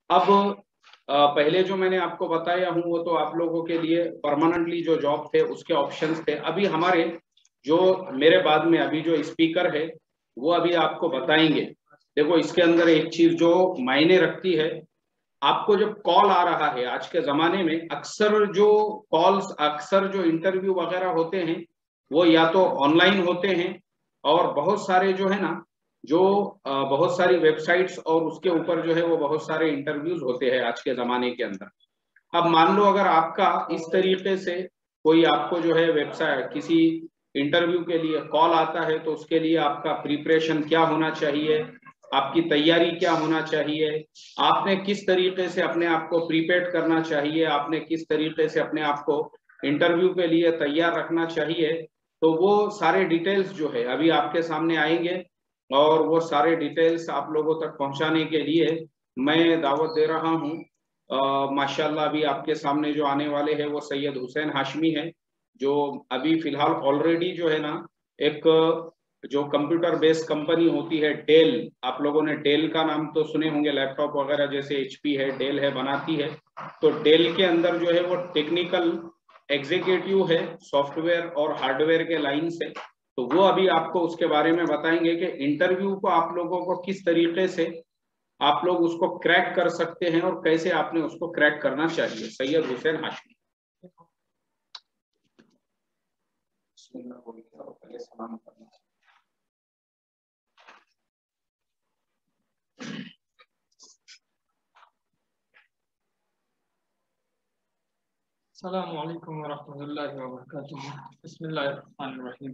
अब पहले जो मैंने आपको बताया हूँ वो तो आप लोगों के लिए परमानेंटली जो जॉब थे उसके ऑप्शंस थे। अभी हमारे जो मेरे बाद में अभी जो स्पीकर है वो अभी आपको बताएंगे। देखो इसके अंदर एक चीज जो मायने रखती है, आपको जब कॉल आ रहा है आज के जमाने में, अक्सर जो कॉल्स, अक्सर जो इंटरव्यू वगैरह होते हैं वो या तो ऑनलाइन होते हैं, और बहुत सारे जो है ना, जो बहुत सारी वेबसाइट्स और उसके ऊपर जो है वो बहुत सारे इंटरव्यूज होते हैं आज के जमाने के अंदर। अब मान लो अगर आपका इस तरीके से कोई आपको जो है वेबसाइट किसी इंटरव्यू के लिए कॉल आता है, तो उसके लिए आपका प्रिपरेशन क्या होना चाहिए, आपकी तैयारी क्या होना चाहिए, आपने किस तरीके से अपने आप को प्रिपेयर करना चाहिए, आपने किस तरीके से अपने आप को इंटरव्यू के लिए तैयार रखना चाहिए, तो वो सारे डिटेल्स जो है अभी आपके सामने आएंगे। और वो सारे डिटेल्स आप लोगों तक पहुंचाने के लिए मैं दावत दे रहा हूं। माशाल्लाह अभी आपके सामने जो आने वाले हैं वो सैयद हुसैन हाशमी है, जो अभी फिलहाल ऑलरेडी जो है ना, एक जो कंप्यूटर बेस्ड कंपनी होती है डेल, आप लोगों ने डेल का नाम तो सुने होंगे, लैपटॉप वगैरह जैसे एचपी है, डेल है, बनाती है। तो डेल के अंदर जो है वो टेक्निकल एग्जीक्यूटिव है, सॉफ्टवेयर और हार्डवेयर के लाइन से। तो वो अभी आपको उसके बारे में बताएंगे कि इंटरव्यू को आप लोगों को किस तरीके से आप लोग उसको क्रैक कर सकते हैं और कैसे आपने उसको क्रैक करना चाहिए। सैयद हुसैन हाशमी। अस्सलामु अलैकुम वरहमतुल्लाहि वबरकातुहू। बिस्मिल्लाहिर्रहमानिर्रहीम।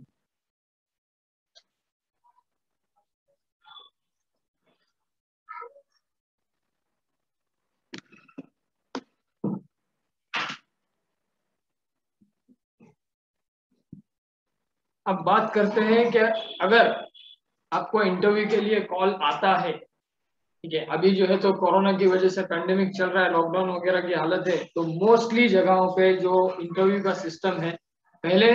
अब बात करते हैं कि अगर आपको इंटरव्यू के लिए कॉल आता है, ठीक है, अभी जो है तो कोरोना की वजह से पेंडेमिक चल रहा है, लॉकडाउन वगैरह की हालत है, तो मोस्टली जगहों पे जो इंटरव्यू का सिस्टम है पहले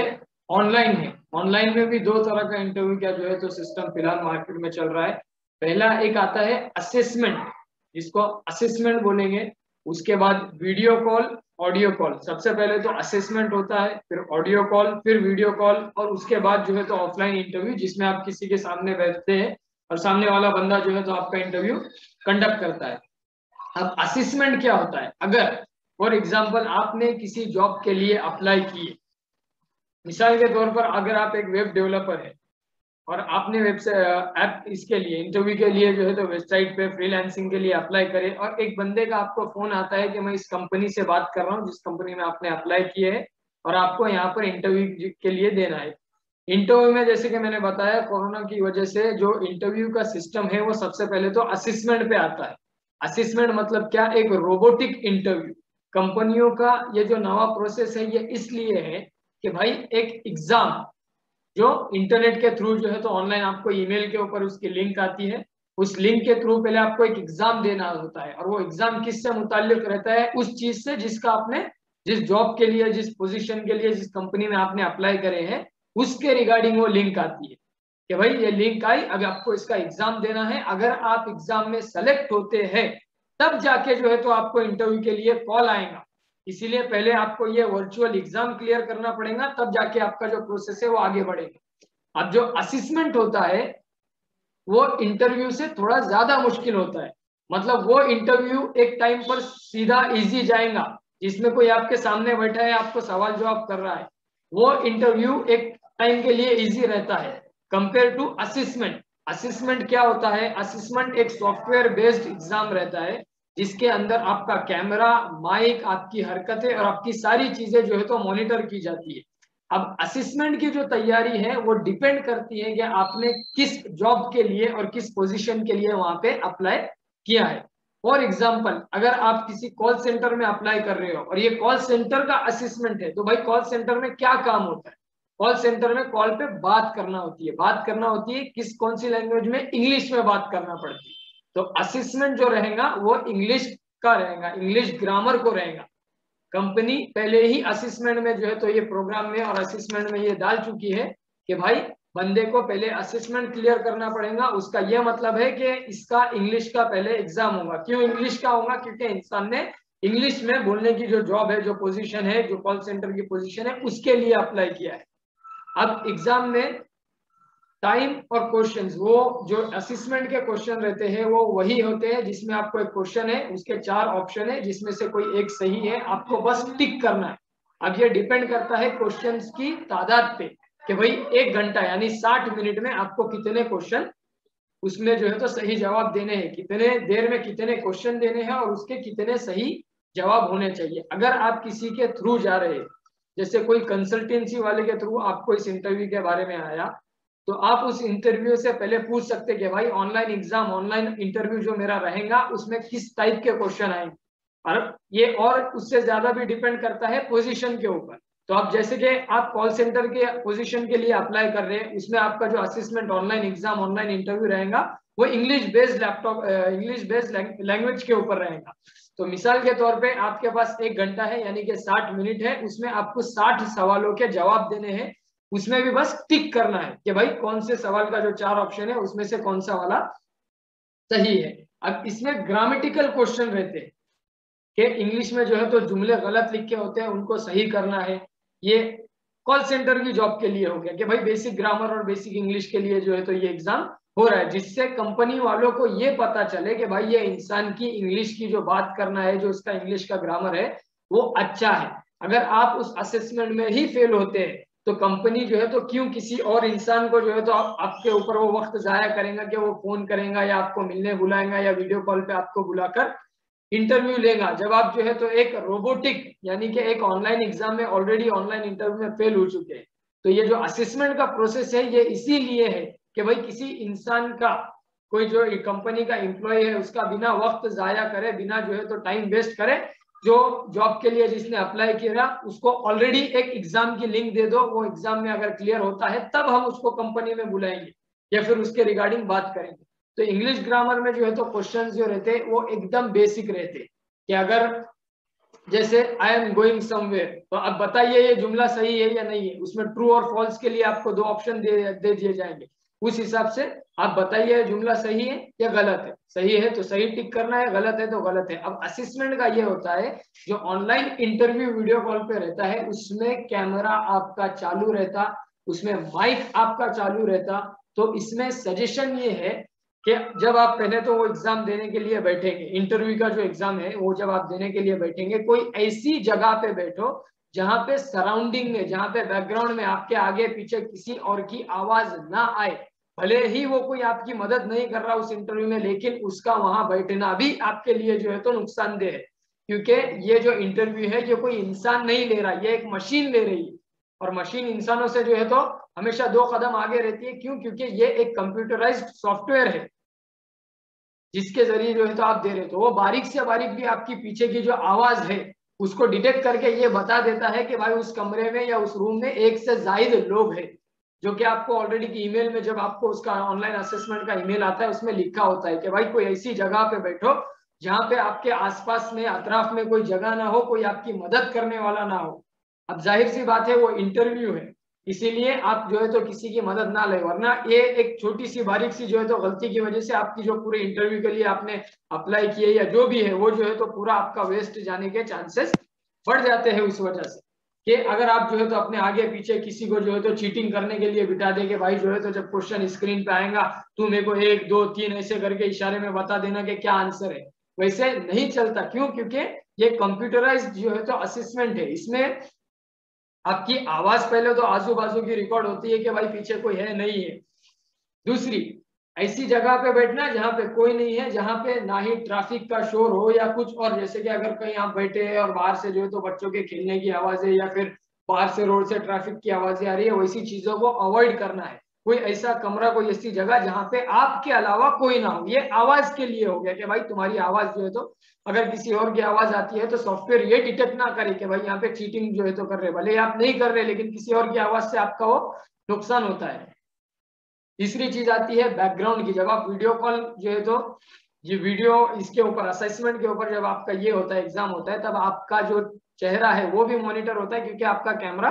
ऑनलाइन है। ऑनलाइन में भी दो तरह का इंटरव्यू का जो है तो सिस्टम फिलहाल मार्केट में चल रहा है। पहला एक आता है असेसमेंट, जिसको असेसमेंट बोलेंगे। उसके बाद वीडियो कॉल, ऑडियो कॉल। सबसे पहले तो असेसमेंट होता है, फिर ऑडियो कॉल, फिर वीडियो कॉल, और उसके बाद जो है तो ऑफलाइन इंटरव्यू, जिसमें आप किसी के सामने बैठते हैं और सामने वाला बंदा जो है तो आपका इंटरव्यू कंडक्ट करता है। अब असेसमेंट क्या होता है? अगर फॉर एग्जांपल आपने किसी जॉब के लिए अप्लाई किए, मिसाल के तौर पर अगर आप एक वेब डेवलपर है और आपने वेबसाइट ऐप इसके लिए इंटरव्यू के लिए जो है तो वेबसाइट पे फ्रीलांसिंग के लिए अप्लाई करे, और एक बंदे का आपको फोन आता है कि मैं इस कंपनी से बात कर रहा हूँ जिस कंपनी में आपने अप्लाई किए है, और आपको यहाँ पर इंटरव्यू के लिए देना है। इंटरव्यू में जैसे कि मैंने बताया, कोरोना की वजह से जो इंटरव्यू का सिस्टम है वो सबसे पहले तो असेसमेंट पे आता है। असेसमेंट मतलब क्या? एक रोबोटिक इंटरव्यू। कंपनियों का ये जो नवा प्रोसेस है ये इसलिए है कि भाई एक एग्जाम जो इंटरनेट के थ्रू जो है तो ऑनलाइन आपको ईमेल के ऊपर उसकी लिंक आती है, उस लिंक के थ्रू पहले आपको एक एग्जाम देना होता है, और वो एग्जाम किससे मुताल्लिक रहता है? उस चीज से जिसका आपने, जिस जॉब के लिए, जिस पोजीशन के लिए, जिस कंपनी में आपने अप्लाई करे हैं, उसके रिगार्डिंग वो लिंक आती है कि भाई ये लिंक आई, अगर आपको इसका एग्जाम देना है, अगर आप एग्जाम में सेलेक्ट होते हैं तब जाके जो है तो आपको इंटरव्यू के लिए कॉल आएगा। इसीलिए पहले आपको ये वर्चुअल एग्जाम क्लियर करना पड़ेगा, तब जाके आपका जो प्रोसेस है वो आगे बढ़ेगा। अब जो असेसमेंट होता है वो इंटरव्यू से थोड़ा ज्यादा मुश्किल होता है। मतलब वो इंटरव्यू एक टाइम पर सीधा इजी जाएगा, जिसमें कोई आपके सामने बैठा है, आपको सवाल जवाब कर रहा है, वो इंटरव्यू एक टाइम के लिए इजी रहता है कंपेयर टू असेसमेंट। असेसमेंट क्या होता है? असेसमेंट एक सॉफ्टवेयर बेस्ड एग्जाम रहता है, जिसके अंदर आपका कैमरा, माइक, आपकी हरकतें और आपकी सारी चीजें जो है तो मॉनिटर की जाती है। अब असेसमेंट की जो तैयारी है वो डिपेंड करती है कि आपने किस जॉब के लिए और किस पोजीशन के लिए वहां पे अप्लाई किया है। फॉर एग्जांपल, अगर आप किसी कॉल सेंटर में अप्लाई कर रहे हो और ये कॉल सेंटर का असेसमेंट है, तो भाई कॉल सेंटर में क्या काम होता है? कॉल सेंटर में कॉल पे बात करना होती है। बात करना होती है किस, कौन सी लैंग्वेज में? इंग्लिश में बात करना पड़ती है। तो असेसमेंट जो रहेगा वो इंग्लिश का रहेगा, इंग्लिश ग्रामर को रहेगा। कंपनी पहले ही असेसमेंट में जो है तो ये प्रोग्राम में और असेसमेंट में ये डाल चुकी है कि भाई बंदे को पहले असेसमेंट क्लियर करना पड़ेगा। उसका यह मतलब है कि इसका इंग्लिश का पहले एग्जाम होगा। क्यों इंग्लिश का होगा? क्योंकि इंसान ने इंग्लिश में बोलने की जो जॉब है, जो पोजीशन है, जो कॉल सेंटर की पोजीशन है, उसके लिए अप्लाई किया है। अब एग्जाम में टाइम और क्वेश्चंस, वो जो असेसमेंट के क्वेश्चन रहते हैं वो वही होते हैं जिसमें आपको एक क्वेश्चन है, उसके 4 ऑप्शन है, जिसमें से कोई एक सही है, आपको बस टिक करना है। अब ये डिपेंड करता है क्वेश्चंस की तादाद पे कि भाई 1 घंटा यानी 60 मिनट में आपको कितने क्वेश्चन उसमें जो है तो सही जवाब देने हैं, कितने देर में कितने क्वेश्चन देने हैं और उसके कितने सही जवाब होने चाहिए। अगर आप किसी के थ्रू जा रहे हैं, जैसे कोई कंसल्टेंसी वाले के थ्रू आपको इस इंटरव्यू के बारे में आया, तो आप उस इंटरव्यू से पहले पूछ सकते हैं कि भाई ऑनलाइन एग्जाम, ऑनलाइन इंटरव्यू जो मेरा रहेगा उसमें किस टाइप के क्वेश्चन आएंगे। और ये और उससे ज्यादा भी डिपेंड करता है पोजीशन के ऊपर। तो आप जैसे कि आप कॉल सेंटर के पोजीशन के लिए अप्लाई कर रहे हैं, उसमें आपका जो assessment, online exam, online interview रहेगा वो English based English based language के ऊपर रहेगा। तो मिसाल के तौर पे आपके पास 1 घंटा है यानी कि 60 मिनट है, उसमें आपको 60 सवालों के जवाब देने हैं। उसमें भी बस टिक करना है कि भाई कौन से सवाल का जो 4 ऑप्शन है उसमें से कौन सा वाला सही है। अब इसमें ग्रामेटिकल क्वेश्चन रहते हैं कि इंग्लिश में जो है तो जुमले गलत लिखे होते हैं, उनको सही करना है। ये कॉल सेंटर की जॉब के लिए हो गया कि भाई बेसिक ग्रामर और बेसिक इंग्लिश के लिए जो है तो ये एग्जाम हो रहा है, जिससे कंपनी वालों को ये पता चले कि भाई ये इंसान की इंग्लिश की जो बात करना है, जो उसका इंग्लिश का ग्रामर है वो अच्छा है। अगर आप उस असेसमेंट में ही फेल होते हैं तो कंपनी जो है तो क्यों किसी और इंसान को जो है तो आपके ऊपर वो वक्त जाया करेगा कि वो फोन करेगा या आपको मिलने बुलाएगा या वीडियो कॉल पे आपको बुलाकर इंटरव्यू लेगा, जब आप जो है तो एक रोबोटिक यानी कि एक ऑनलाइन एग्जाम में ऑलरेडी ऑनलाइन इंटरव्यू में फेल हो चुके हैं। तो ये जो असेसमेंट का प्रोसेस है ये इसीलिए है कि भाई किसी इंसान का, कोई जो कंपनी का एम्प्लॉय है उसका बिना वक्त जाया करे, बिना जो है तो टाइम वेस्ट करे, जो जॉब के लिए जिसने अप्लाई किया उसको ऑलरेडी एक एग्जाम की लिंक दे दो, वो एग्जाम में अगर क्लियर होता है तब हम उसको कंपनी में बुलाएंगे या फिर उसके रिगार्डिंग बात करेंगे। तो इंग्लिश ग्रामर में जो है तो क्वेश्चंस जो रहते वो एकदम बेसिक रहते कि अगर जैसे आई एम गोइंग समवेयर, तो अब बताइए ये जुमला सही है या नहीं है। उसमें ट्रू और फॉल्स के लिए आपको 2 ऑप्शन दे दिए जाएंगे, उस हिसाब से आप बताइए जुमला सही है या गलत है। सही है तो सही टिक करना है, गलत है तो गलत है। अब असेसमेंट का ये होता है जो ऑनलाइन इंटरव्यू वीडियो कॉल पे रहता है उसमें कैमरा आपका चालू रहता, उसमें माइक आपका चालू रहता। तो इसमें सजेशन ये है कि जब आप पहले तो वो एग्जाम देने के लिए बैठेंगे, इंटरव्यू का जो एग्जाम है वो जब आप देने के लिए बैठेंगे, कोई ऐसी जगह पे बैठो जहां पे सराउंडिंग में, जहां पे बैकग्राउंड में आपके आगे पीछे किसी और की आवाज ना आए। भले ही वो कोई आपकी मदद नहीं कर रहा उस इंटरव्यू में, लेकिन उसका वहां बैठना भी आपके लिए जो है तो नुकसानदेह है, क्योंकि ये जो इंटरव्यू है ये कोई इंसान नहीं ले रहा, ये एक मशीन ले रही है। और मशीन इंसानों से जो है तो हमेशा 2 कदम आगे रहती है। क्यों? क्योंकि ये एक कंप्यूटराइज्ड सॉफ्टवेयर है जिसके जरिए जो है तो आप दे रहे हो, तो वो बारीक से बारीक भी आपकी पीछे की जो आवाज है उसको डिटेक्ट करके ये बता देता है कि भाई उस कमरे में या उस रूम में 1 से ज्यादा लोग हैं, जो कि आपको ऑलरेडी की ईमेल में, जब आपको उसका ऑनलाइन असेसमेंट का ईमेल आता है उसमें लिखा होता है कि भाई कोई ऐसी जगह पे बैठो जहां पे आपके आसपास में, अतराफ में कोई जगह ना हो, कोई आपकी मदद करने वाला ना हो। अब जाहिर सी बात है वो इंटरव्यू है, इसीलिए आप जो है तो किसी की मदद ना ले, वरना ये एक छोटी सी बारीक सी जो है तो गलती की वजह से आपकी जो पूरे इंटरव्यू के लिए आपने अप्लाई किए या जो भी है वो जो है तो पूरा आपका वेस्ट जाने के चांसेस बढ़ जाते हैं। उस वजह से कि अगर आप जो है तो अपने आगे पीछे किसी को जो है तो चीटिंग करने के लिए बिठा देंगे, भाई जो है तो जब क्वेश्चन स्क्रीन पे आएगा तू मेरे को 1 2 3 ऐसे करके इशारे में बता देना कि क्या आंसर है, वैसे नहीं चलता। क्यों? क्योंकि ये कंप्यूटराइज्ड जो है तो असेसमेंट है, इसमें आपकी आवाज पहले तो आजू बाजू की रिकॉर्ड होती है कि भाई पीछे कोई है नहीं है। दूसरी, ऐसी जगह पे बैठना जहां पे कोई नहीं है, जहां पे ना ही ट्रैफिक का शोर हो या कुछ और, जैसे कि अगर कहीं आप बैठे हैं और बाहर से जो है तो बच्चों के खेलने की आवाजें या फिर बाहर से रोड से ट्रैफिक की आवाजें आ रही है, वैसी चीजों को अवॉइड करना है। कोई ऐसा कमरा, कोई ऐसी जगह जहां पे आपके अलावा कोई ना हो। ये आवाज के लिए हो गया कि भाई तुम्हारी आवाज जो है तो अगर किसी और की आवाज आती है तो सॉफ्टवेयर ये डिटेक्ट ना करे कि भाई यहाँ पे चीटिंग जो है तो कर रहे, भले आप नहीं कर रहे लेकिन किसी और की आवाज से आपका वो नुकसान होता है। तीसरी चीज आती है बैकग्राउंड की। जब आप वीडियो कॉल जो है तो ये वीडियो इसके ऊपर असेसमेंट के ऊपर जब आपका ये होता है, एग्जाम होता है, तब आपका जो चेहरा है वो भी मॉनिटर होता है, क्योंकि आपका कैमरा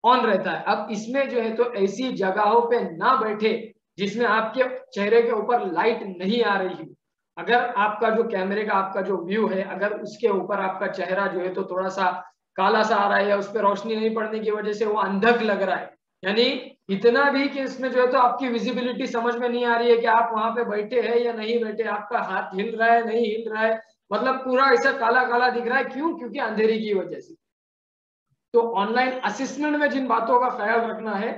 ऑन रहता है। अब इसमें जो है तो ऐसी जगहों पे ना बैठे जिसमें आपके चेहरे के ऊपर लाइट नहीं आ रही हो। अगर आपका जो कैमरे का आपका जो व्यू है, अगर उसके ऊपर आपका चेहरा जो है तो थोड़ा सा काला सा आ रहा है या उस पर रोशनी नहीं पड़ने की वजह से वो अंधक लग रहा है, यानी इतना भी कि इसमें जो है तो आपकी विजिबिलिटी समझ में नहीं आ रही है कि आप वहां पे बैठे हैं या नहीं बैठे, आपका हाथ हिल रहा है नहीं हिल रहा है, मतलब पूरा ऐसा काला काला दिख रहा है। क्यों? क्योंकि अंधेरी की वजह से। तो ऑनलाइन असिस्मेंट में जिन बातों का ख्याल रखना है,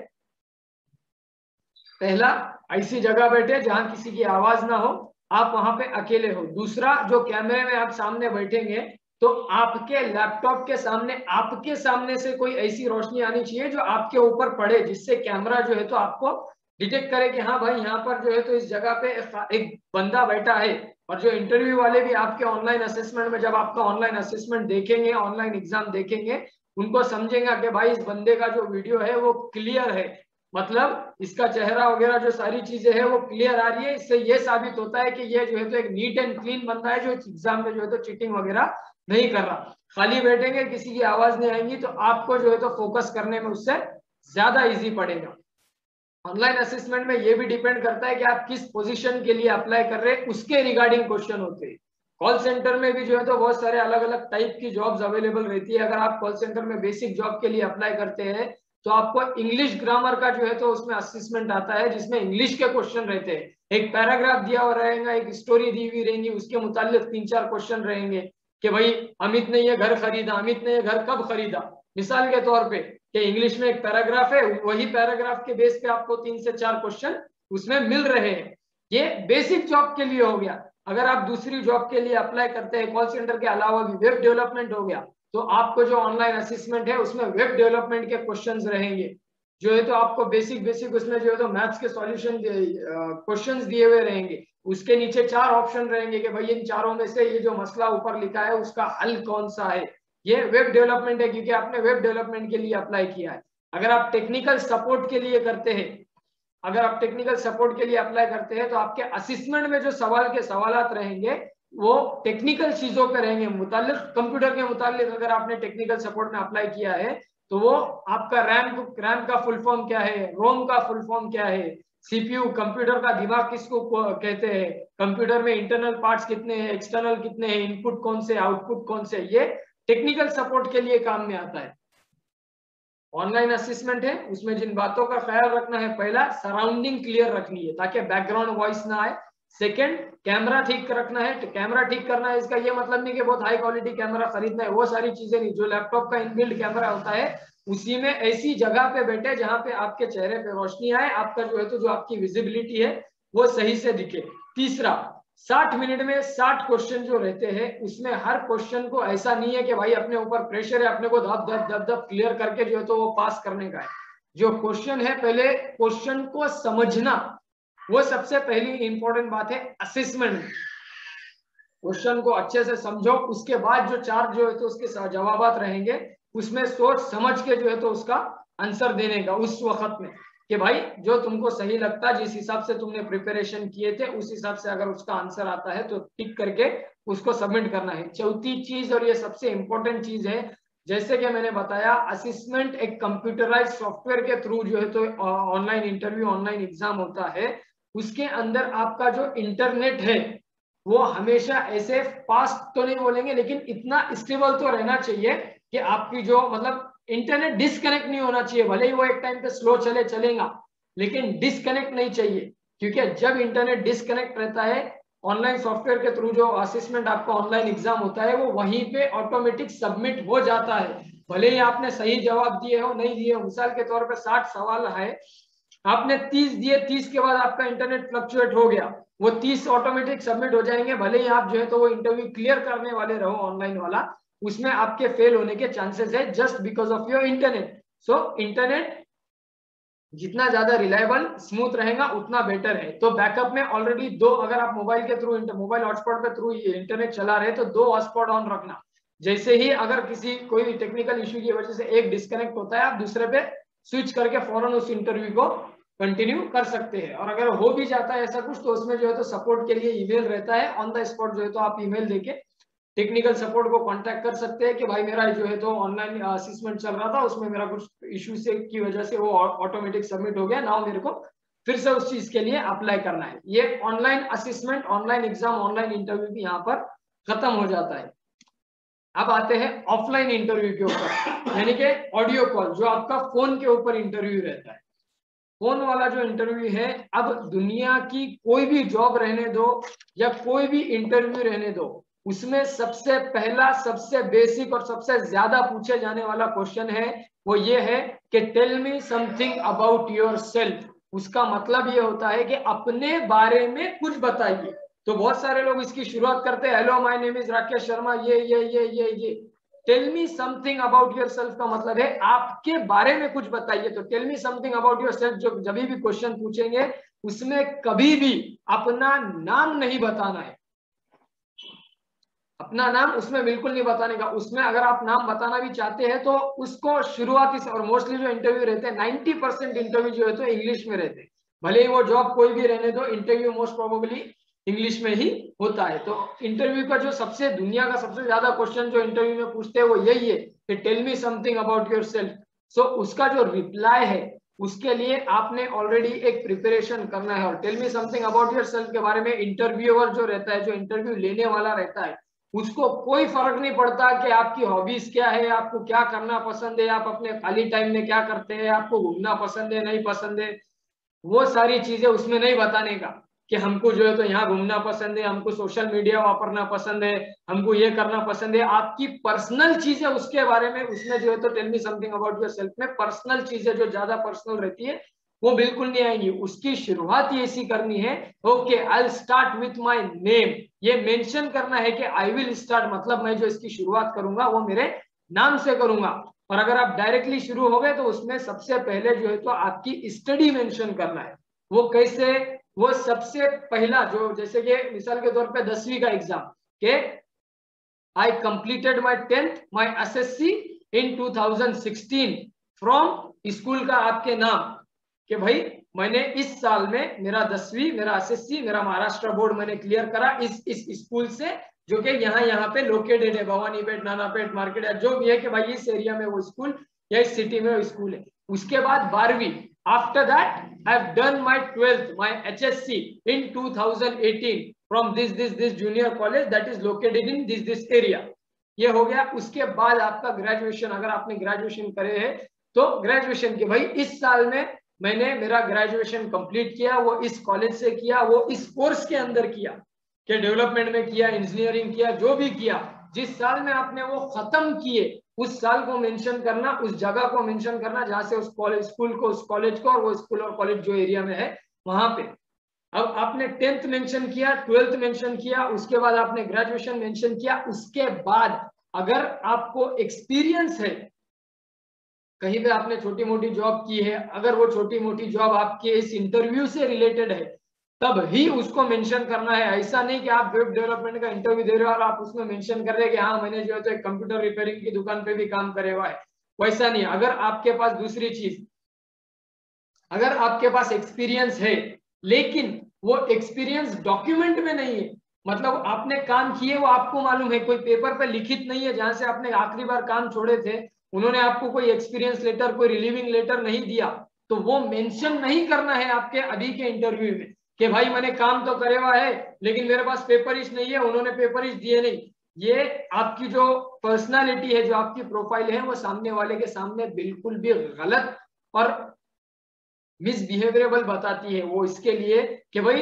पहला, ऐसी जगह बैठे जहां किसी की आवाज ना हो, आप वहां पे अकेले हो। दूसरा, जो कैमरे में आप सामने बैठेंगे तो आपके लैपटॉप के सामने, आपके सामने से कोई ऐसी रोशनी आनी चाहिए जो आपके ऊपर पड़े, जिससे कैमरा जो है तो आपको डिटेक्ट करे कि हाँ भाई यहाँ पर जो है तो इस जगह पे एक बंदा बैठा है। और जो इंटरव्यू वाले भी आपके ऑनलाइन असेसमेंट में, जब आपका ऑनलाइन असेसमेंट देखेंगे, ऑनलाइन एग्जाम देखेंगे, उनको समझेंगे कि भाई इस बंदे का जो वीडियो है वो क्लियर है, मतलब इसका चेहरा वगैरह जो सारी चीजें है वो क्लियर आ रही है। इससे ये साबित होता है कि ये जो है तो एक नीट एंड क्लीन बंदा है, जो एग्जाम में जो है तो चीटिंग वगैरह नहीं कर रहा। खाली बैठेंगे, किसी की आवाज नहीं आएंगी, तो आपको जो है तो फोकस करने में उससे ज्यादा इजी पड़ेगा। ऑनलाइन असेसमेंट में ये भी डिपेंड करता है कि आप किस पोजीशन के लिए अप्लाई कर रहे हैं, उसके रिगार्डिंग क्वेश्चन होते हैं। कॉल सेंटर में भी जो है तो बहुत सारे अलग अलग टाइप की जॉब्स अवेलेबल रहती है। अगर आप कॉल सेंटर में बेसिक जॉब के लिए अप्लाई करते हैं तो आपको इंग्लिश ग्रामर का जो है तो उसमें असेसमेंट आता है, जिसमें इंग्लिश के क्वेश्चन रहते हैं। एक पैराग्राफ दिया हुआ रहेगा, एक स्टोरी दी हुई रहेंगी, उसके मुतालिक 3-4 क्वेश्चन रहेंगे कि भाई अमित ने ये घर खरीदा, अमित ने ये घर कब खरीदा, मिसाल के तौर पे। कि इंग्लिश में एक पैराग्राफ है, वही पैराग्राफ के बेस पे आपको 3 से 4 क्वेश्चन उसमें मिल रहे हैं। ये बेसिक जॉब के लिए हो गया। अगर आप दूसरी जॉब के लिए अप्लाई करते हैं, कॉल सेंटर के अलावा भी वेब डेवलपमेंट हो गया, तो आपको जो ऑनलाइन असेसमेंट है उसमें वेब डेवलपमेंट के क्वेश्चंस रहेंगे, जो है तो आपको बेसिक उसमें जो है तो मैथ्स के सॉल्यूशन क्वेश्चंस दिए हुए रहेंगे। उसके नीचे 4 ऑप्शन रहेंगे कि भाई इन चारों में से ये जो मसला ऊपर लिखा है उसका हल कौन सा है। ये वेब डेवलपमेंट है क्योंकि आपने वेब डेवलपमेंट के लिए अप्लाई किया है। अगर आप टेक्निकल सपोर्ट के लिए करते हैं, अगर आप टेक्निकल सपोर्ट के लिए अप्लाई करते हैं, तो आपके असिस्मेंट में जो सवाल के सवालात रहेंगे वो टेक्निकल चीजों पे रहेंगे, मुतालिक कंप्यूटर के मुतालिक। अगर आपने टेक्निकल सपोर्ट में अप्लाई किया है तो वो आपका रैम का फुल फॉर्म क्या है, रोम का फुल फॉर्म क्या है, सीपीयू कंप्यूटर का दिमाग किसको कहते हैं, कंप्यूटर में इंटरनल पार्ट्स कितने हैं, एक्सटर्नल कितने हैं, इनपुट कौन से, आउटपुट कौन से, ये टेक्निकल सपोर्ट के लिए काम में आता है। ऑनलाइन असेसमेंट है, उसमें जिन बातों का ख्याल रखना है, पहला, सराउंडिंग क्लियर रखनी है ताकि बैकग्राउंड वॉइस ना आए। सेकंड, कैमरा ठीक रखना है। तो कैमरा ठीक करना है, इसका ये मतलब नहीं कि बहुत हाई क्वालिटी कैमरा खरीदना है, वो सारी चीजें नहीं। जो लैपटॉप का इनबिल्ट कैमरा होता है उसी में ऐसी जगह पे बैठे जहां पे आपके चेहरे पे रोशनी आए, आपका जो है तो जो आपकी विजिबिलिटी है वो सही से दिखे। तीसरा, 60 मिनट में 60 क्वेश्चन जो रहते हैं उसमें हर क्वेश्चन को ऐसा नहीं है कि भाई अपने ऊपर प्रेशर है, अपने को धप धप धप धप क्लियर करके जो है तो वो पास करने का है। जो क्वेश्चन है, पहले क्वेश्चन को समझना, वो सबसे पहली इंपॉर्टेंट बात है असेसमेंट। क्वेश्चन को अच्छे से समझो, उसके बाद जो 4 जो है तो उसके जवाब रहेंगे, उसमें सोच समझ के जो है तो उसका आंसर देने का उस वक्त में, कि भाई जो तुमको सही लगता है, जिस हिसाब से तुमने प्रिपरेशन किए थे उस हिसाब से अगर उसका आंसर आता है तो टिक करके उसको सबमिट करना है। चौथी चीज, और ये सबसे इंपॉर्टेंट चीज है, जैसे कि मैंने बताया, असिस्मेंट एक कंप्यूटराइज सॉफ्टवेयर के थ्रू जो है तो ऑनलाइन इंटरव्यू, ऑनलाइन एग्जाम होता है। उसके अंदर आपका जो इंटरनेट है वो हमेशा ऐसे फास्ट तो नहीं बोलेंगे, लेकिन इतना स्टेबल तो रहना चाहिए कि आपकी जो मतलब इंटरनेट डिस्कनेक्ट नहीं होना चाहिए। भले ही वो एक टाइम पे स्लो चलेगा, लेकिन डिस्कनेक्ट नहीं चाहिए। क्योंकि जब इंटरनेट डिस्कनेक्ट रहता है, ऑनलाइन सॉफ्टवेयर के थ्रू जो असेसमेंट आपका ऑनलाइन एग्जाम होता है वो वहीं पे ऑटोमेटिक सबमिट हो जाता है। भले ही आपने सही जवाब दिए हो नहीं दिए हो, मिसाल के तौर पे 60 सवाल है, आपने 30 दिए, 30 के बाद आपका इंटरनेट फ्लक्चुएट हो गया, वो 30 ऑटोमेटिक सबमिट हो जाएंगे। भले ही आप जो है तो वो इंटरव्यू क्लियर करने वाले रहो ऑनलाइन वाला, उसमें आपके फेल होने के चांसेस है just because of your internet. So internet जितना ज्यादा रिलायबल स्मूथ रहेगा उतना बेटर है। तो बैकअप में ऑलरेडी 2, अगर आप मोबाइल के थ्रू, मोबाइल हॉटस्पॉट के थ्रू इंटरनेट चला रहे तो 2 हॉटस्पॉट ऑन रखना। जैसे ही अगर किसी कोई टेक्निकल इश्यू की वजह से एक डिस्कनेक्ट होता है, आप दूसरे पे स्विच करके फौरन उस इंटरव्यू को कंटिन्यू कर सकते हैं। और अगर हो भी जाता है ऐसा कुछ, तो उसमें जो है तो सपोर्ट के लिए ईमेल रहता है, ऑन द स्पॉट जो है तो आप ईमेल देके टेक्निकल सपोर्ट को कांटेक्ट कर सकते हैं कि भाई मेरा जो है तो ऑनलाइन असेसमेंट चल रहा था, उसमें मेरा कुछ इश्यू से की वजह से वो ऑटोमेटिक सबमिट हो गया, नाउ मेरे को फिर से उस चीज के लिए अप्लाई करना है। ये online assessment, online exam, online interview भी यहाँ पर खत्म हो जाता है। अब आते हैं ऑफलाइन इंटरव्यू के ऊपर, यानी कि ऑडियो कॉल, जो आपका फोन के ऊपर इंटरव्यू रहता है। फोन वाला जो इंटरव्यू है, अब दुनिया की कोई भी जॉब रहने दो या कोई भी इंटरव्यू रहने दो, उसमें सबसे पहला, सबसे बेसिक और सबसे ज्यादा पूछे जाने वाला क्वेश्चन है वो ये है कि tell me something about yourself. उसका मतलब ये होता है कि अपने बारे में कुछ बताइए। तो बहुत सारे लोग इसकी शुरुआत करते हैं, hello my name is Rakesh Sharma, ये tell me something about yourself का मतलब है आपके बारे में कुछ बताइए। तो tell me something about yourself जो जब भी क्वेश्चन पूछेंगे उसमें कभी भी अपना नाम नहीं बताना है, अपना नाम उसमें बिल्कुल नहीं बताने का। उसमें अगर आप नाम बताना भी चाहते हैं तो उसको शुरुआती से, और मोस्टली जो इंटरव्यू रहते हैं 90% इंटरव्यू जो है तो इंग्लिश में रहते हैं, भले ही वो जॉब कोई भी रहने दो, इंटरव्यू मोस्ट प्रोबेबली इंग्लिश में ही होता है। तो इंटरव्यू का जो सबसे दुनिया का सबसे ज्यादा क्वेश्चन जो इंटरव्यू में पूछते हैं वो यही है कि tell me something about yourself. So उसका जो रिप्लाई है उसके लिए आपने ऑलरेडी एक प्रिपरेशन करना है। और tell me something about yourself के बारे में इंटरव्यूअर जो रहता है, जो इंटरव्यू लेने वाला रहता है, उसको कोई फर्क नहीं पड़ता कि आपकी हॉबीज क्या है, आपको क्या करना पसंद है, आप अपने खाली टाइम में क्या करते हैं, आपको घूमना पसंद है नहीं पसंद है, वो सारी चीजें उसमें नहीं बताने का कि हमको जो है तो यहाँ घूमना पसंद है, हमको सोशल मीडिया वापरना पसंद है, हमको ये करना पसंद है। आपकी पर्सनल चीजें उसके बारे में, उसमें जो है तो tell me something about yourself में पर्सनल चीजें जो ज्यादा पर्सनल रहती है वो बिल्कुल नहीं आएंगी। उसकी शुरुआत ही ऐसी करनी है, okay I will start with my name. ये मेंशन करना है कि आई विल स्टार्ट, मतलब मैं जो इसकी शुरुआत करूंगा वो मेरे नाम से करूंगा। और अगर आप डायरेक्टली शुरू हो गए तो उसमें सबसे पहले जो है तो आपकी स्टडी मेंशन करना है। वो कैसे? वो सबसे पहला जो, जैसे कि मिसाल के तौर पे 10वीं का एग्जाम के I completed my 10th my assessee in 2016 from school का आपके नाम, कि भाई मैंने इस साल में मेरा 10वीं, मेरा एसएससी, मेरा महाराष्ट्र बोर्ड मैंने क्लियर करा इस स्कूल से, जो कि यहाँ पे लोकेटेड है, भवानीपेट, नानापेट, मार्केट, जो भी है कि भाई इस एरिया में वो स्कूल या इस सिटी में वो स्कूल है। उसके बाद 12वीं, after that I have done my 12th my HSC in 2018 from this junior college that is located in this area. ये हो गया। उसके बाद आपका ग्रेजुएशन, अगर आपने ग्रेजुएशन करे है तो ग्रेजुएशन के भाई इस साल में मैंने मेरा ग्रेजुएशन कंप्लीट किया, वो इस कॉलेज से किया, वो इस कोर्स के अंदर किया, कि डेवलपमेंट में किया, इंजीनियरिंग किया, जो भी किया, जिस साल में आपने वो खत्म किए उस साल को मेंशन करना, उस जगह को मेंशन करना जहां से उस कॉलेज, स्कूल को, उस कॉलेज को, और वो स्कूल और कॉलेज जो एरिया में है वहां पे। अब आपने 10th मेंशन किया, 12th मेंशन किया, उसके बाद आपने ग्रेजुएशन मेंशन किया। उसके बाद अगर आपको एक्सपीरियंस है, कहीं पे आपने छोटी मोटी जॉब की है, अगर वो छोटी मोटी जॉब आपके इस इंटरव्यू से रिलेटेड है तब ही उसको मेंशन करना है। ऐसा नहीं कि आप वेब डेवलपमेंट का इंटरव्यू दे रहे हो और आप उसमें मेंशन कर रहे हैं कि हाँ मैंने जो है तो एक कंप्यूटर रिपेयरिंग की दुकान पे भी काम करे हुआ है, वैसा नहीं। अगर आपके पास दूसरी चीज, अगर आपके पास एक्सपीरियंस है लेकिन वो एक्सपीरियंस डॉक्यूमेंट में नहीं है, मतलब आपने काम किए वो आपको मालूम है, कोई पेपर पे लिखित नहीं है जहां से आपने आखिरी बार काम छोड़े थे, उन्होंने आपको कोई एक्सपीरियंस लेटर, कोई रिलीविंग लेटर नहीं दिया, तो वो मेंशन नहीं करना है आपके अभी के इंटरव्यू में कि भाई मैंने काम तो करे हुआ है लेकिन मेरे पास पेपर नहीं है, उन्होंने पेपर दिए नहीं। ये आपकी जो पर्सनालिटी है, जो आपकी प्रोफाइल है, वो सामने वाले के सामने बिल्कुल भी गलत और मिसबिहेवियरेबल बताती है। वो इसके लिए कि भाई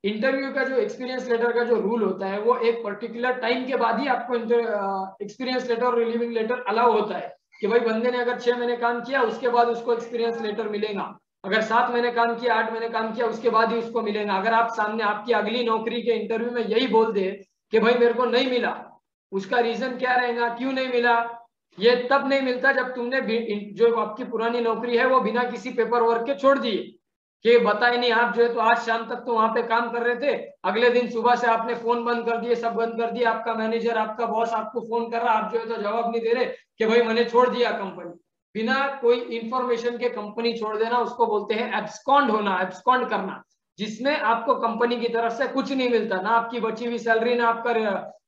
इंटरव्यू का जो एक्सपीरियंस लेटर का जो रूल होता है वो एक पर्टिकुलर टाइम के बाद ही आपको एक्सपीरियंस लेटर और रिलीविंग लेटर अलाउ होता है, कि भाई बंदे ने अगर 6 महीने काम किया उसके बाद उसको एक्सपीरियंस लेटर मिलेगा, अगर 7 महीने काम किया, 8 महीने काम किया उसके बाद ही उसको मिलेगा। अगर आप सामने आपकी अगली नौकरी के इंटरव्यू में यही बोल दे कि भाई मेरे को नहीं मिला, उसका रीजन क्या रहेगा, क्यों नहीं मिला, ये तब नहीं मिलता जब तुमने जो आपकी पुरानी नौकरी है वो बिना किसी पेपर वर्क के छोड़ दिए, कि बताए नहीं आप जो है तो आज शाम तक तो वहां पे काम कर रहे थे, अगले दिन सुबह से आपने फोन बंद कर दिए, सब बंद कर दिया, आपका मैनेजर, आपका बॉस आपको फोन कर रहा, आप जो है तो जवाब नहीं दे रहे कि भाई मैंने छोड़ दिया कंपनी। बिना कोई इंफॉर्मेशन के कंपनी छोड़ देना उसको बोलते हैं एब्सकॉन्ड होना, एब्सकॉन्ड करना। जिसमें आपको कंपनी की तरफ से कुछ नहीं मिलता, ना आपकी बची हुई सैलरी, ना आपका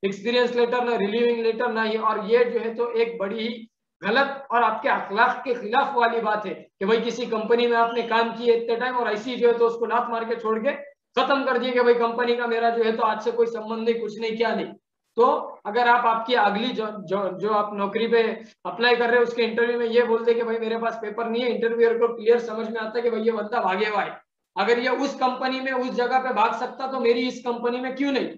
एक्सपीरियंस लेटर, ना रिलीविंग लेटर, ना ही। और ये जो है तो एक बड़ी ही गलत और आपके अखलाक के खिलाफ वाली बात है कि भाई किसी कंपनी में आपने काम किए इतने टाइम और ऐसी जो है तो उसको लात मार के छोड़ के खत्म कर दिए कि भाई कंपनी का मेरा जो है तो आज से कोई संबंध नहीं, कुछ नहीं, क्या नहीं। तो अगर आप आपकी अगली जो आप नौकरी पे अप्लाई कर रहे हो उसके इंटरव्यू में ये बोलते कि भाई मेरे पास पेपर नहीं है, इंटरव्यूअर को क्लियर समझ में आता है कि भाई ये बंदा भागे हुआ है, अगर ये उस कंपनी में उस जगह पे भाग सकता तो मेरी इस कंपनी में क्यों नहीं।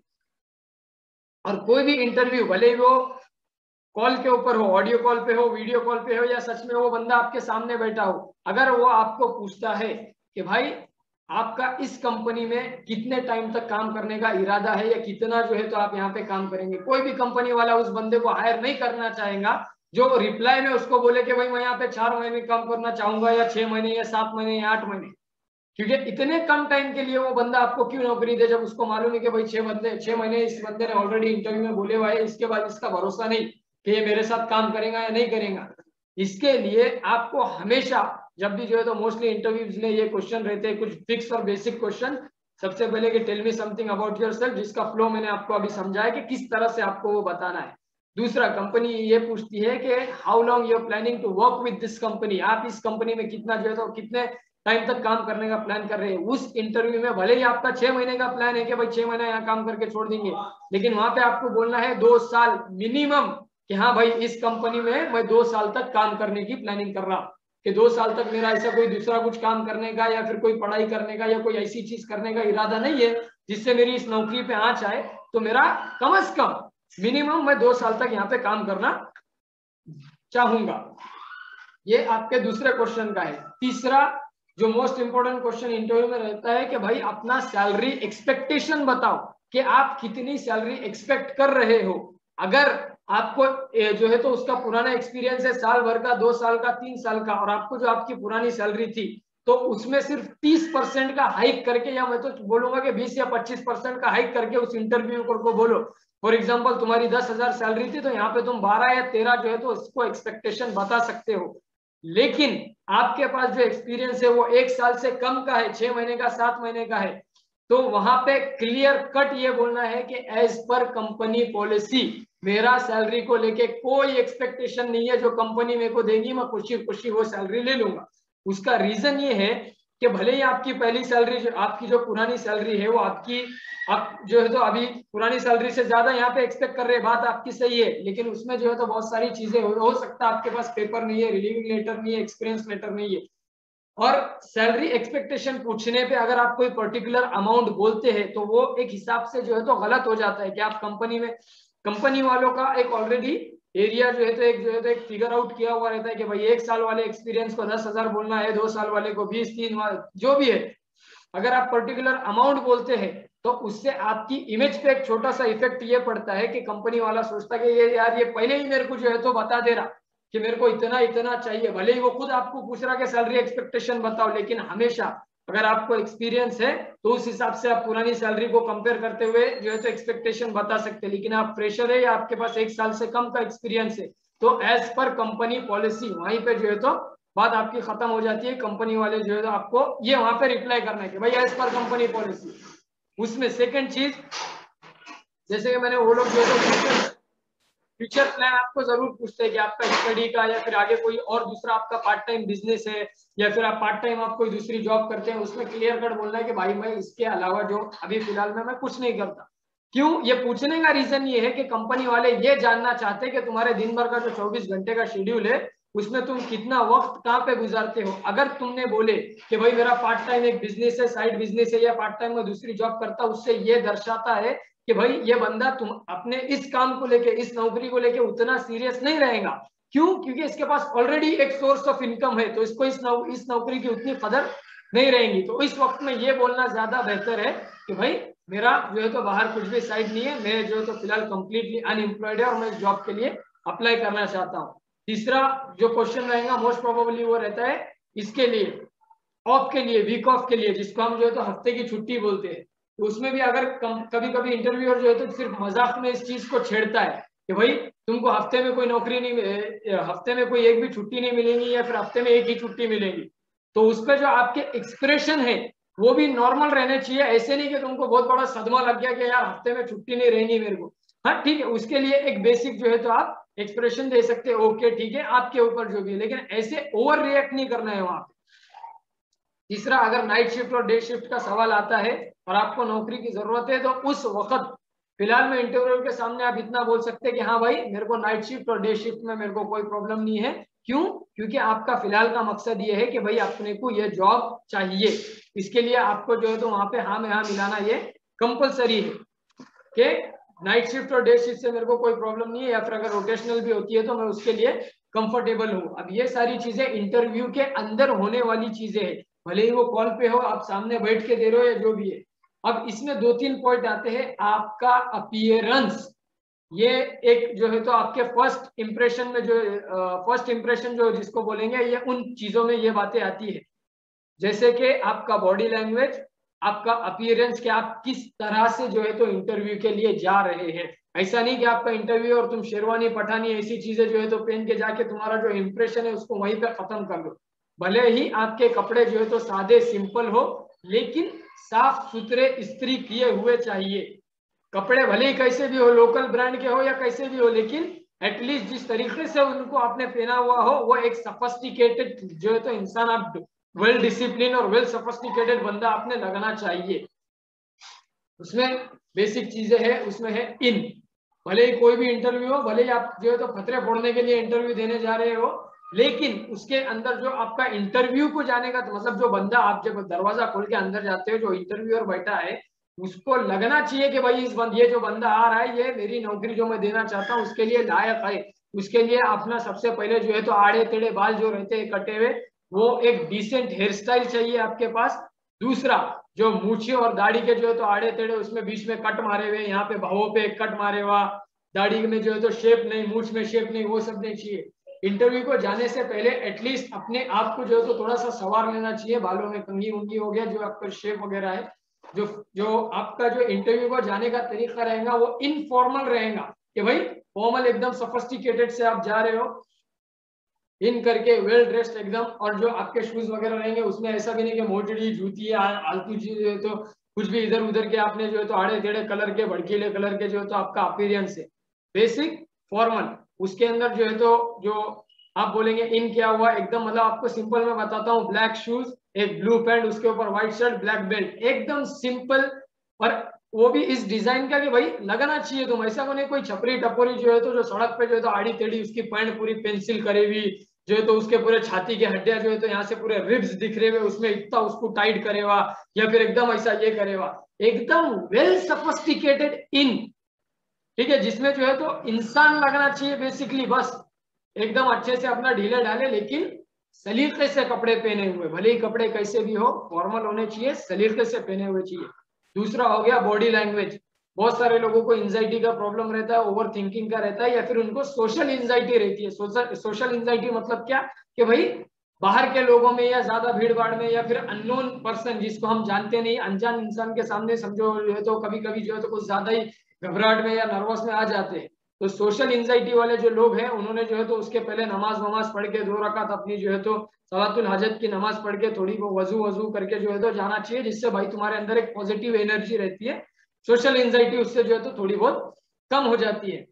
और कोई भी इंटरव्यू भले ही वो कॉल के ऊपर हो, ऑडियो कॉल पे हो, वीडियो कॉल पे हो, या सच में वो बंदा आपके सामने बैठा हो, अगर वो आपको पूछता है कि भाई आपका इस कंपनी में कितने टाइम तक काम करने का इरादा है या कितना जो है तो आप यहाँ पे काम करेंगे, कोई भी कंपनी वाला उस बंदे को हायर नहीं करना चाहेगा जो रिप्लाई में उसको बोले कि भाई मैं यहाँ पे 4 महीने काम करना चाहूंगा या 6 महीने या 7 महीने या 8 महीने। क्योंकि इतने कम टाइम के लिए वो बंदा आपको क्यों नौकरी दे, जब उसको मालूम है कि भाई 6 महीने इस बंदे ने ऑलरेडी इंटरव्यू में बोले हुआ है, इसके बाद इसका भरोसा नहीं कि ये मेरे साथ काम करेगा या नहीं करेगा। इसके लिए आपको हमेशा जब भी जो है तो मोस्टली इंटरव्यूज में ये क्वेश्चन रहते हैं, कुछ फिक्स और बेसिक क्वेश्चन। सबसे पहले कि tell me something about yourself, जिसका फ्लो मैंने आपको अभी समझाया कि किस तरह से आपको वो बताना है। दूसरा, कंपनी ये पूछती है कि how long you are planning to work with this company, आप इस कंपनी में कितना जो है तो कितने टाइम तक काम करने का प्लान कर रहे हैं। उस इंटरव्यू में भले ही आपका 6 महीने का प्लान है कि भाई 6 महीने यहाँ काम करके छोड़ देंगे, लेकिन वहां पे आपको बोलना है 2 साल मिनिमम कि हाँ भाई इस कंपनी में मैं 2 साल तक काम करने की प्लानिंग कर रहा हूँ, कि 2 साल तक मेरा ऐसा कोई दूसरा कुछ काम करने का या फिर कोई पढ़ाई करने का या कोई ऐसी चीज करने का इरादा नहीं है जिससे मेरी इस नौकरी पे आंच आए। तो मेरा कम से कम मिनिमम मैं 2 साल तक यहाँ पे काम करना चाहूंगा। ये आपके दूसरे क्वेश्चन का है। तीसरा जो मोस्ट इंपोर्टेंट क्वेश्चन इंटरव्यू में रहता है कि भाई अपना सैलरी एक्सपेक्टेशन बताओ कि आप कितनी सैलरी एक्सपेक्ट कर रहे हो। अगर आपको जो है तो उसका पुराना एक्सपीरियंस है साल भर का, 2 साल का, 3 साल का, और आपको जो आपकी पुरानी सैलरी थी तो उसमें सिर्फ 30% का हाइक करके, या मैं तो बोलूंगा कि 20 या 25% का हाइक करके उस इंटरव्यू को बोलो। फॉर एग्जाम्पल तुम्हारी 10,000 सैलरी थी तो यहाँ पे तुम 12 या 13 जो है तो इसको एक्सपेक्टेशन बता सकते हो। लेकिन आपके पास जो एक्सपीरियंस है वो 1 साल से कम का है, 6 महीने का, 7 महीने का है, तो वहां पे क्लियर कट ये बोलना है कि एज पर कंपनी पॉलिसी मेरा सैलरी को लेके कोई एक्सपेक्टेशन नहीं है, जो कंपनी मेरे को देगी मैं खुशी खुशी वो सैलरी ले लूंगा। उसका रीजन ये है कि भले ही आपकी पहली सैलरी जो आपकी जो पुरानी सैलरी है वो आपकी आप जो है तो अभी पुरानी सैलरी से ज्यादा यहाँ पे एक्सपेक्ट कर रहे हैं, बात आपकी सही है, लेकिन उसमें जो है तो बहुत सारी चीजें हो सकता है आपके पास पेपर नहीं है, रिलीविंग लेटर नहीं है, एक्सपीरियंस लेटर नहीं है। और सैलरी एक्सपेक्टेशन पूछने पे अगर आप कोई पर्टिकुलर अमाउंट बोलते हैं तो वो एक हिसाब से जो है तो गलत हो जाता है कि आप कंपनी में, कंपनी वालों का एक ऑलरेडी एरिया जो है तो एक फिगर आउट किया हुआ रहता है कि भाई 1 साल वाले एक्सपीरियंस को 10,000 बोलना है, 2 साल वाले को 20, 3 जो भी है। अगर आप पर्टिकुलर अमाउंट बोलते हैं तो उससे आपकी इमेज पे एक छोटा सा इफेक्ट ये पड़ता है कि कंपनी वाला सोचता है कि ये यार ये पहले ही मेरे को जो है तो बता दे रहा कि मेरे को इतना इतना चाहिए, भले ही वो खुद आपको पूछ रहा कि सैलरी एक्सपेक्टेशन बताओ, लेकिन हमेशा अगर आपको एक्सपीरियंस है तो उस हिसाब से आप पुरानी सैलरी को कंपेयर करते हुए जो है तो एक्सपेक्टेशन बता सकते हैं। लेकिन आप फ्रेशर है या आपके पास 1 साल से कम का एक्सपीरियंस है तो एज पर कंपनी पॉलिसी वहीं पे जो है तो बात आपकी खत्म हो जाती है। कंपनी वाले जो है तो आपको ये वहां पे रिप्लाई करना है कि भाई एज पर कंपनी पॉलिसी। उसमें सेकंड चीज, जैसे कि मैंने वो लोग जो है फ्यूचर प्लान आपको जरूर पूछते हैं कि आपका स्टडी का या फिर आगे कोई और दूसरा आपका पार्ट टाइम बिजनेस है या फिर आप पार्ट टाइम आप कोई दूसरी जॉब करते हैं, उसमें क्लियर कट बोलना है कि भाई मैं इसके अलावा जो अभी फिलहाल में मैं कुछ नहीं करता। क्यों ये पूछने का रीजन ये है कि कंपनी वाले ये जानना चाहते हैं कि तुम्हारे दिन भर का जो 24 घंटे का शेड्यूल है उसमें तुम कितना वक्त कहाँ पे गुजारते हो। अगर तुमने बोले कि भाई मेरा पार्ट टाइम एक बिजनेस है, साइड बिजनेस है, या पार्ट टाइम मैं दूसरी जॉब करता, उससे ये दर्शाता है कि भाई ये बंदा तुम अपने इस काम को लेके, इस नौकरी को लेके उतना सीरियस नहीं रहेगा। क्यों? क्योंकि इसके पास ऑलरेडी एक सोर्स ऑफ इनकम है तो इसको इस नौकरी की उतनी कदर नहीं रहेगी। तो इस वक्त में ये बोलना ज्यादा बेहतर है कि भाई मेरा जो है तो बाहर कुछ भी साइड नहीं है, मैं जो है तो फिलहाल कंप्लीटली अनएम्प्लॉयड है और मैं इस जॉब के लिए अप्लाई करना चाहता हूँ। तीसरा जो क्वेश्चन रहेगा मोस्ट प्रोबेबली वो रहता है इसके लिए ऑफ के लिए, वीक ऑफ के लिए, जिसको हम जो है तो हफ्ते की छुट्टी बोलते हैं। तो उसमें भी अगर कभी कभी इंटरव्यूअर जो है तो सिर्फ मजाक में इस चीज को छेड़ता है कि भाई तुमको हफ्ते में कोई नौकरी नहीं, हफ्ते में कोई एक भी छुट्टी नहीं मिलेगी या फिर हफ्ते में एक ही छुट्टी मिलेगी, तो उस पर जो आपके एक्सप्रेशन है वो भी नॉर्मल रहने चाहिए। ऐसे नहीं कि तुमको बहुत बड़ा सदमा लग गया कि यार हफ्ते में छुट्टी नहीं रहेंगी मेरे को। हाँ ठीक है, उसके लिए एक बेसिक जो है तो आप एक्सप्रेशन दे सकते हैं, ओके ठीक है, आपके ऊपर जो भी है, लेकिन ऐसे ओवर रिएक्ट नहीं करना है वहां पे। तीसरा, अगर नाइट शिफ्ट और डे शिफ्ट का सवाल आता है और आपको नौकरी की जरूरत है, तो उस वक्त फिलहाल में इंटरव्यू के सामने आप इतना बोल सकते हैं कि हाँ भाई मेरे को नाइट शिफ्ट और डे शिफ्ट में मेरे को कोई प्रॉब्लम नहीं है। क्यों? क्योंकि आपका फिलहाल का मकसद ये है कि भाई अपने को ये जॉब चाहिए, इसके लिए आपको जो है तो वहां पे हाँ में हाँ मिलाना ये कंपलसरी है कि नाइट शिफ्ट और डे शिफ्ट से मेरे को कोई प्रॉब्लम नहीं है, या फिर अगर रोटेशनल भी होती है तो मैं उसके लिए कंफर्टेबल हूँ। अब ये सारी चीजें इंटरव्यू के अंदर होने वाली चीजें हैं, भले ही वो कॉल पे हो, आप सामने बैठ के दे रहे हो या जो भी है। अब इसमें 2-3 पॉइंट आते हैं। आपका अपीयरेंस, ये एक जो है तो आपके फर्स्ट इंप्रेशन में जो फर्स्ट इंप्रेशन जो जिसको बोलेंगे, ये उन चीजों में ये बातें आती है, जैसे कि आपका बॉडी लैंग्वेज, आपका अपीयरेंस, कि आप किस तरह से जो है तो इंटरव्यू के लिए जा रहे हैं। ऐसा नहीं कि आपका इंटरव्यू और तुम शेरवानी पठानी ऐसी चीजें जो है तो पहन के जाके तुम्हारा जो इंप्रेशन है उसको वहीं पे खत्म कर दो। भले ही आपके कपड़े जो है तो सादे सिंपल हो, लेकिन साफ सुथरे इस्त्री किए हुए चाहिए। कपड़े भले ही कैसे भी हो, लोकल ब्रांड के हो या कैसे भी हो, लेकिन एटलीस्ट जिस तरीके से उनको आपने पहना हुआ हो वो एक सफिस्टिकेटेड जो है तो इंसान, आप वेल डिसिप्लिन और वेल सफिस्टिकेटेड बंदा आपने लगना चाहिए। उसमें बेसिक चीजें हैं, उसमें है इन, भले ही कोई भी इंटरव्यू हो, भले ही आप जो है तो खतरे फोड़ने के लिए इंटरव्यू देने जा रहे हो, लेकिन उसके अंदर जो आपका इंटरव्यू को जाने का मतलब जो बंदा, आप जब दरवाजा खोल के अंदर जाते हो, जो इंटरव्यूअर बैठा है उसको लगना चाहिए कि भाई ये जो बंदा आ रहा है ये मेरी नौकरी जो मैं देना चाहता हूँ उसके लिए लायक है। उसके लिए अपना सबसे पहले जो है तो आड़े टेढ़े बाल जो रहते हैं कटे हुए, वो एक डिसेंट हेयर स्टाइल चाहिए आपके पास। दूसरा, जो मूछे और दाढ़ी के जो है तो आड़े टेढ़े उसमें बीच में कट मारे हुए, यहाँ पे भावों पे कट मारे हुआ, दाढ़ी में जो है तो शेप नहीं, मूछ में शेप नहीं, वो सब नहीं चाहिए। इंटरव्यू को जाने से पहले एटलीस्ट अपने आप को जो है तो थोड़ा सा सवार लेना चाहिए, बालों में कंघी उंगी हो गया, जो आपका शेप वगैरह है, जो आपका जो इंटरव्यू को जाने का तरीका रहेगा वो इनफॉर्मल रहेगा, कि भाई फॉर्मल एकदम सोफिस्टिकेटेड से आप जा रहे हो, इन करके वेल ड्रेस्ड एकदम। और जो आपके शूज वगैरह रहेंगे उसमें ऐसा भी नहीं कि मोजड़ी जूती आलतू चीज जो है तो कुछ भी इधर उधर के आपने जो है तो आड़े टेढ़े कलर के, भड़कीले कलर के जो है तो आपका अपीयरेंस है बेसिक फॉर्मल। उसके अंदर जो है तो जो आप बोलेंगे इन क्या हुआ, एकदम मतलब आपको सिंपल में बताता हूँ, ब्लैक शूज, एक ब्लू पैंट, उसके ऊपर व्हाइट शर्ट, ब्लैक बेल्ट, एकदम सिंपल। और वो भी इस डिजाइन का कि भाई लगना चाहिए तुम ऐसा कोई कोई छपरी टपोरी जो है तो जो सड़क पे जो है तो आड़ी टेढ़ी उसकी पैंट पूरी पेंसिल करे हुई जो है तो उसके पूरे छाती के हड्डियां जो है तो यहाँ से पूरे रिब्स दिख रहे हुए, उसमें इतना उसको टाइट करेगा, या फिर एकदम ऐसा ये करेगा, एकदम वेल सफिस्टिकेटेड इन, ठीक है, जिसमें जो है तो इंसान लगना चाहिए बेसिकली। बस एकदम अच्छे से अपना ढीले ढाले लेकिन सलीके से कपड़े पहने हुए, भले ही कपड़े कैसे भी हो फॉर्मल होने चाहिए, सलीके से पहने हुए चाहिए। दूसरा हो गया बॉडी लैंग्वेज। बहुत सारे लोगों को एंजाइटी का प्रॉब्लम रहता है, ओवर थिंकिंग का रहता है, या फिर उनको सोशल एंजाइटी रहती है। सोशल एंजाइटी मतलब क्या, कि भाई बाहर के लोगों में या ज्यादा भीड़ भाड़ में, या फिर अननोन पर्सन जिसको हम जानते नहीं, अनजान इंसान के सामने समझो जो है तो कभी कभी जो है तो कुछ ज्यादा ही घबराहट में या नर्वस में आ जाते हैं। तो सोशल एंजाइटी वाले जो लोग हैं उन्होंने जो है तो उसके पहले नमाज वमाज पढ़ के 2 रकात अपनी जो है तो सलातुल हाजत की नमाज पढ़ के थोड़ी वो वजू करके जो है तो जाना चाहिए, जिससे भाई तुम्हारे अंदर एक पॉजिटिव एनर्जी रहती है, सोशल एंजाइटी उससे जो है तो थोड़ी बहुत कम हो जाती है।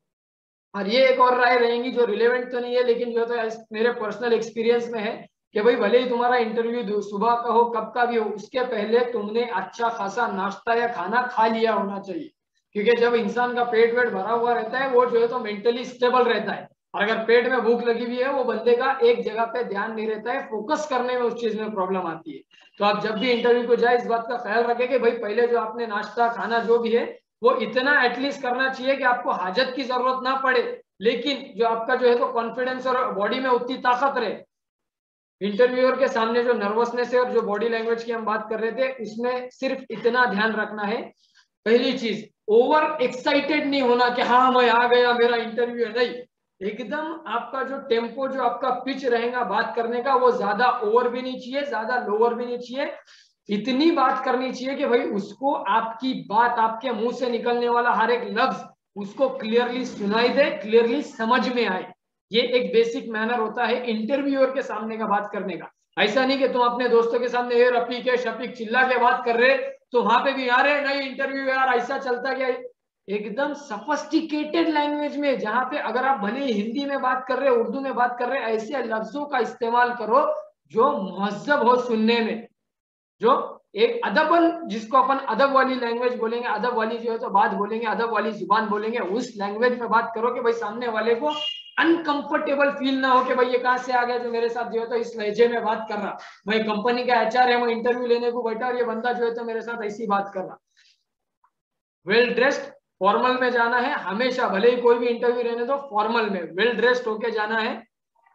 और ये एक और राय रहेंगी जो रिलेवेंट तो नहीं है, लेकिन जो है तो मेरे पर्सनल एक्सपीरियंस में है, कि भाई भले ही तुम्हारा इंटरव्यू सुबह का हो कब का भी हो, उसके पहले तुमने अच्छा खासा नाश्ता या खाना खा लिया होना चाहिए। क्योंकि जब इंसान का पेट वेट भरा हुआ रहता है वो जो है तो मेंटली स्टेबल रहता है, और अगर पेट में भूख लगी हुई है वो बंदे का एक जगह पे ध्यान नहीं रहता है, फोकस करने में उस चीज में प्रॉब्लम आती है। तो आप जब भी इंटरव्यू को जाए इस बात का ख्याल रखें कि भाई पहले जो आपने नाश्ता खाना जो भी है वो इतना एटलीस्ट करना चाहिए कि आपको हाजत की जरूरत ना पड़े, लेकिन जो आपका जो है तो कॉन्फिडेंस और बॉडी में उतनी ताकत रहे। इंटरव्यूअर के सामने जो नर्वसनेस है और जो बॉडी लैंग्वेज की हम बात कर रहे थे, उसमें सिर्फ इतना ध्यान रखना है, पहली चीज ओवर एक्साइटेड नहीं होना कि हाँ मैं आ गया मेरा इंटरव्यू है, नहीं, एकदम आपका जो टेम्पो जो आपका पिच रहेगा बात करने का वो ज्यादा ओवर भी नहीं चाहिए, ज्यादा लोअर भी नहीं चाहिए, इतनी बात करनी चाहिए कि भाई उसको आपकी बात, आपके मुंह से निकलने वाला हर एक लफ्ज उसको क्लियरली सुनाई दे, क्लियरली समझ में आए। ये एक बेसिक मैनर होता है इंटरव्यूअर के सामने का बात करने का। ऐसा नहीं कि तुम अपने दोस्तों के सामने ए रफीक है शफीक चिल्ला के बात कर रहे तो वहां पे भी यार नहीं इंटरव्यू यार ऐसा चलता क्या, एकदम सफिस्टिकेटेड लैंग्वेज में, जहां पे अगर आप भले हिंदी में बात कर रहे हो उर्दू में बात कर रहे हैं, ऐसे लफ्जों का इस्तेमाल करो जो मुहज्जब हो सुनने में, जो एक अदबन, जिसको अपन अदब वाली लैंग्वेज बोलेंगे, अदब वाली जो है तो बात बोलेंगे, अदब वाली जुबान बोलेंगे, उस लैंग्वेज में बात करो कि भाई सामने वाले को अनकंफर्टेबल फील ना हो कि भाई ये कहां से आ गया जो मेरे साथ जो है तो इस लहजे में बात कर रहा, भाई कंपनी का एचआर है, मैं इंटरव्यू लेने को बैठा और ये बंदा जो है तो मेरे साथ ऐसी बात कर रहा। वेल ड्रेस्ड, फॉर्मल में जाना है हमेशा, भले ही कोई भी इंटरव्यू रहने दो फॉर्मल में वेल ड्रेस्ड होके जाना है।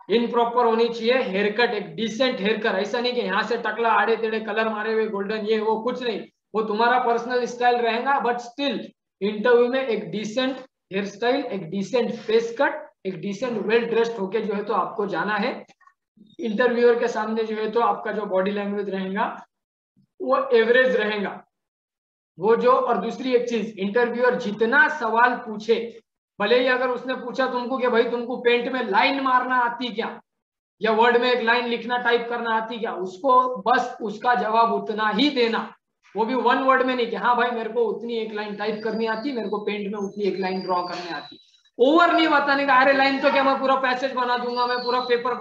इन प्रॉपर होनी चाहिए हेयर कट, एक डिसेंट हेयर कट, ऐसा नहीं कि यहाँ से टकला आड़े टेढ़े कलर मारे हुए गोल्डन ये वो, कुछ नहीं, वो तुम्हारा पर्सनल स्टाइल रहेगा, बट स्टिल इंटरव्यू में एक डिसेंट हेयर स्टाइल, एक डिसेंट फेस कट, एक डिसेंट वेल ड्रेस्ड होके जो है तो आपको जाना है। इंटरव्यूअर के सामने जो है तो आपका जो बॉडी लैंग्वेज रहेगा वो एवरेज रहेगा वो जो। और दूसरी एक चीज, इंटरव्यूअर जितना सवाल पूछे, भले ही अगर उसने पूछा तुमको कि भाई तुमको पेंट में लाइन मारना आती क्या, या वर्ड में एक लाइन लिखना टाइप करना आती क्या, उसको बस उसका जवाब उतना ही देना, वो भी वन वर्ड में नहीं कि हाँ भाई मेरे को उतनी एक लाइन टाइप करनी आती, मेरे को पेंट में उतनी एक लाइन ड्रॉ करनी आती। ओवर नहीं बताने का, अरे लाइन तो क्या मैं पूरा पैसेज बना दूंगा, मैं पूरा पेपर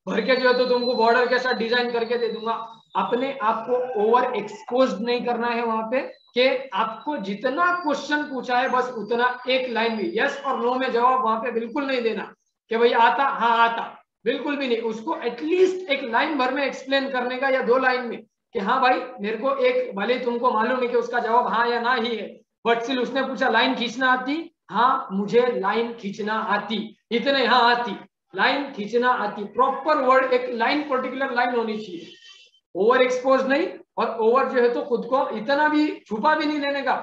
भर के जो है तो तुमको बॉर्डर के साथ डिजाइन करके दे दूंगा। अपने आप को ओवर एक्सपोज नहीं करना है वहां पे, कि आपको जितना क्वेश्चन पूछा है बस उतना एक लाइन में यस और नो में जवाब वहां पे बिल्कुल नहीं देना कि भाई आता, हाँ आता, बिल्कुल भी नहीं। उसको एटलीस्ट एक लाइन भर में एक्सप्लेन करने का या 2 लाइन में कि हाँ भाई मेरे को एक, भले तुमको मालूम है कि उसका जवाब हाँ या ना ही है, बट स्टिल उसने पूछा लाइन खींचना आती, हाँ मुझे लाइन खींचना आती, इतने हाँ आती, लाइन खींचना आती, प्रॉपर वर्ड, एक लाइन पर्टिकुलर लाइन होनी चाहिए, ओवर एक्सपोज नहीं। और ओवर जो है तो खुद को इतना भी छुपा भी नहीं लेने का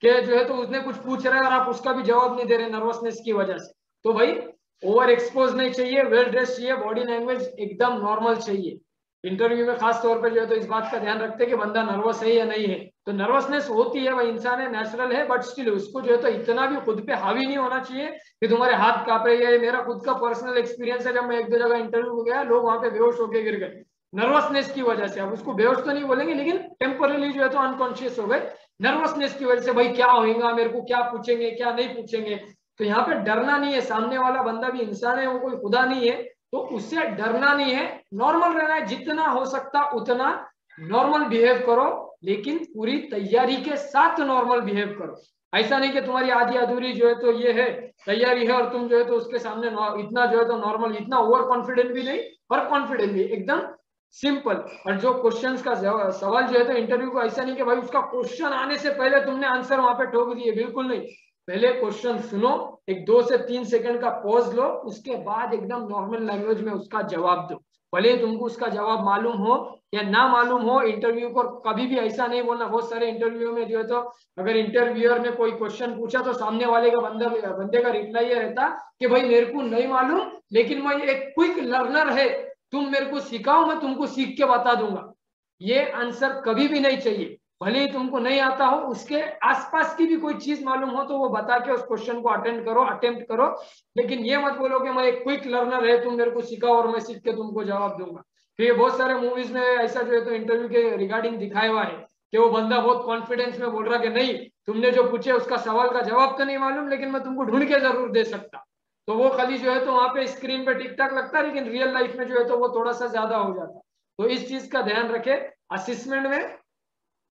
कि जो है तो उसने कुछ पूछ रहा है और आप उसका भी जवाब नहीं दे रहे नर्वसनेस की वजह से, तो भाई ओवर एक्सपोज नहीं चाहिए, वेल ड्रेस चाहिए, बॉडी लैंग्वेज एकदम नॉर्मल चाहिए। इंटरव्यू में खास तौर पर जो है तो इस बात का ध्यान रखते हैं कि बंदा नर्वस है या नहीं है, तो नर्वसनेस होती है, वह इंसान है, नेचुरल है, बट स्टिल उसको जो है तो इतना भी खुद पे हावी नहीं होना चाहिए कि तुम्हारे हाथ कांप रहे हैं। मेरा खुद का पर्सनल एक्सपीरियंस है, जब मैं 1-2 जगह इंटरव्यू गया, लोग वहां पे बेहोश होकर गिर गए नर्वसनेस की वजह से। अब उसको बेहोश तो नहीं बोलेंगे, लेकिन टेम्परली जो है तो अनकॉन्शियस हो गए नर्वसनेस की वजह से, भाई क्या होगा, मेरे को क्या पूछेंगे क्या नहीं पूछेंगे। तो यहाँ पे डरना नहीं है, सामने वाला बंदा भी इंसान है, वो कोई खुदा नहीं है, तो उससे डरना नहीं है, नॉर्मल रहना है, जितना हो सकता उतना नॉर्मल बिहेव करो, लेकिन पूरी तैयारी के साथ नॉर्मल बिहेव करो। ऐसा नहीं कि तुम्हारी आधी अधूरी जो है तो ये है तैयारी है और तुम जो है तो उसके सामने इतना जो है तो नॉर्मल, इतना ओवर कॉन्फिडेंट भी नहीं और कॉन्फिडेंट भी, एकदम सिंपल। और जो क्वेश्चंस का सवाल जो है तो इंटरव्यू को ऐसा नहीं कि भाई उसका क्वेश्चन आने से पहले तुमने आंसर वहां पे ठोक दिए, बिल्कुल नहीं। पहले क्वेश्चन सुनो, एक 2 से 3 सेकंड का पॉज लो, उसके बाद एकदम नॉर्मल लैंग्वेज में उसका जवाब दो, भले तुमको उसका जवाब मालूम हो या ना मालूम हो। इंटरव्यू को कभी भी ऐसा नहीं बोलना, बहुत सारे इंटरव्यू में जो है तो अगर इंटरव्यूअर ने कोई क्वेश्चन पूछा तो सामने वाले का बंदे का रिप्लाई ये रहता कि भाई मेरे को नहीं मालूम, लेकिन मैं एक क्विक लर्नर है, तुम मेरे को सिखाओ, मैं तुमको सीख के बता दूंगा। ये आंसर कभी भी नहीं चाहिए, भले ही तुमको नहीं आता हो, उसके आसपास की भी कोई चीज मालूम हो तो वो बता के उस क्वेश्चन को अटेम्प्ट करो, लेकिन ये मत बोलो कि मैं एक क्विक लर्नर है, तुम मेरे को सिखाओ और मैं सीख के तुमको जवाब दूंगा। फिर बहुत सारे मूवीज में ऐसा जो है तो इंटरव्यू के रिगार्डिंग दिखाया हुआ है कि वो बंदा बहुत कॉन्फिडेंस में बोल रहा कि नहीं तुमने जो पूछे उसका सवाल का जवाब तो नहीं मालूम, लेकिन मैं तुमको ढूंढ के जरूर दे सकता। तो वो खाली जो है तो वहां पे स्क्रीन पे ठीक ठाक लगता है, लेकिन रियल लाइफ में जो है तो वो थोड़ा सा ज्यादा हो जाता। तो इस चीज का ध्यान रखे। असिस्मेंट में,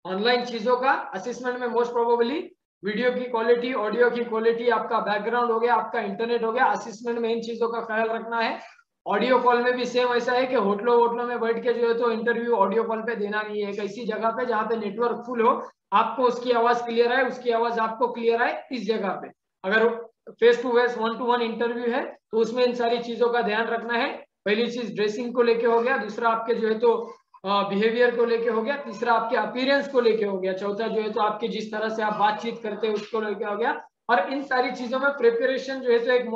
ऑनलाइन चीजों का असिस्मेंट में मोस्ट प्रोबेबली वीडियो की क्वालिटी, ऑडियो की क्वालिटी, आपका बैकग्राउंड हो गया, आपका इंटरनेट हो गया, असिस्मेंट में इन चीजों का ख्याल रखना है। ऑडियो कॉल में भी सेम ऐसा है कि होटलों में बैठ के जो है तो इंटरव्यू ऑडियो कॉल पे देना नहीं है, एक ऐसी जगह पे जहाँ पे नेटवर्क फुल हो, आपको उसकी आवाज क्लियर आए, उसकी आवाज आपको क्लियर आए, इस जगह पे। अगर face to face 1-to-1 interview है तो उसमें इन सारी चीजों का ध्यान रखना है। पहली चीज ड्रेसिंग को लेके हो गया, दूसरा आपके जो है तो बिहेवियर को लेके हो गया, तीसरा आपके अपीयरेंस को लेके हो गया, चौथा जो है तो आपके जिस तरह से आप बातचीत करते हैं उसको लेके हो गया। और इन सारी चीजों में प्रिपरेशन जो है तो एक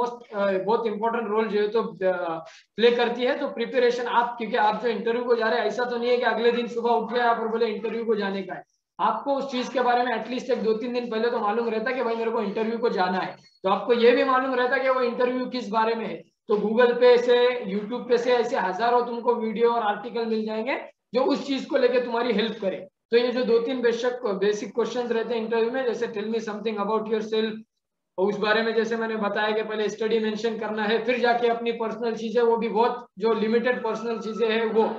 बहुत इंपॉर्टेंट रोल जो है तो प्ले करती है। तो प्रिपरेशन आप, क्योंकि आप जो इंटरव्यू को जा रहे हैं, ऐसा तो नहीं है कि अगले दिन सुबह उठ गए आप और बोले इंटरव्यू को जाने का है, आपको उस चीज के बारे में एटलीस्ट एक 2-3 दिन पहले तो मालूम रहता है कि भाई मेरे को इंटरव्यू को जाना है, तो आपको ये भी मालूम रहता है कि वो इंटरव्यू किस बारे में है। तो गूगल पे से, यूट्यूब पे से ऐसे हजारों तुमको वीडियो और आर्टिकल मिल जाएंगे जो उस चीज को लेके तुम्हारी हेल्प करे। तो ये जो 2-3 बेसिक क्वेश्चंस रहते हैं इंटरव्यू में, जैसे tell me something about yourself, और उस बारे में जैसे मैंने बताया कि पहले स्टडी मेंशन करना है, फिर जाके अपनी पर्सनल चीजें, वो भी बहुत जो लिमिटेड पर्सनल चीजें हैं वो।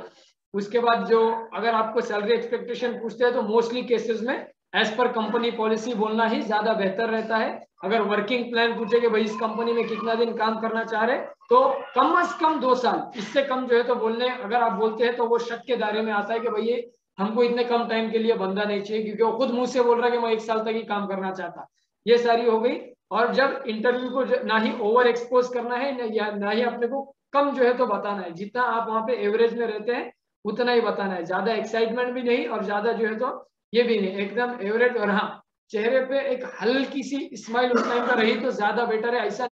उसके बाद जो अगर आपको सैलरी एक्सपेक्टेशन पूछते हैं तो मोस्टली केसेस में एज पर कंपनी पॉलिसी बोलना ही ज्यादा बेहतर रहता है। अगर वर्किंग प्लान पूछे कि भाई इस कंपनी में कितना दिन काम करना चाह रहे, तो कम से कम 2 साल, इससे कम जो है तो बोलने, अगर आप बोलते हैं तो वो शक के दायरे में आता है कि भाई ये हमको इतने कम टाइम के लिए बंदा नहीं चाहिए, क्योंकि वो खुद मुंह से बोल रहा है कि मैं 1 साल तक ही काम करना चाहता। ये सारी हो गई। और जब इंटरव्यू को ना ही ओवर एक्सपोज करना है या ना ही अपने को कम जो है तो बताना है, जितना आप वहां पे एवरेज में रहते हैं उतना ही बताना है, ज्यादा एक्साइटमेंट भी नहीं और ज्यादा जो है तो ये भी नहीं, एकदम एवरेज। और हाँ, चेहरे पे एक हल्की सी स्माइल उस टाइम पर रही तो ज्यादा बेटर है। ऐसा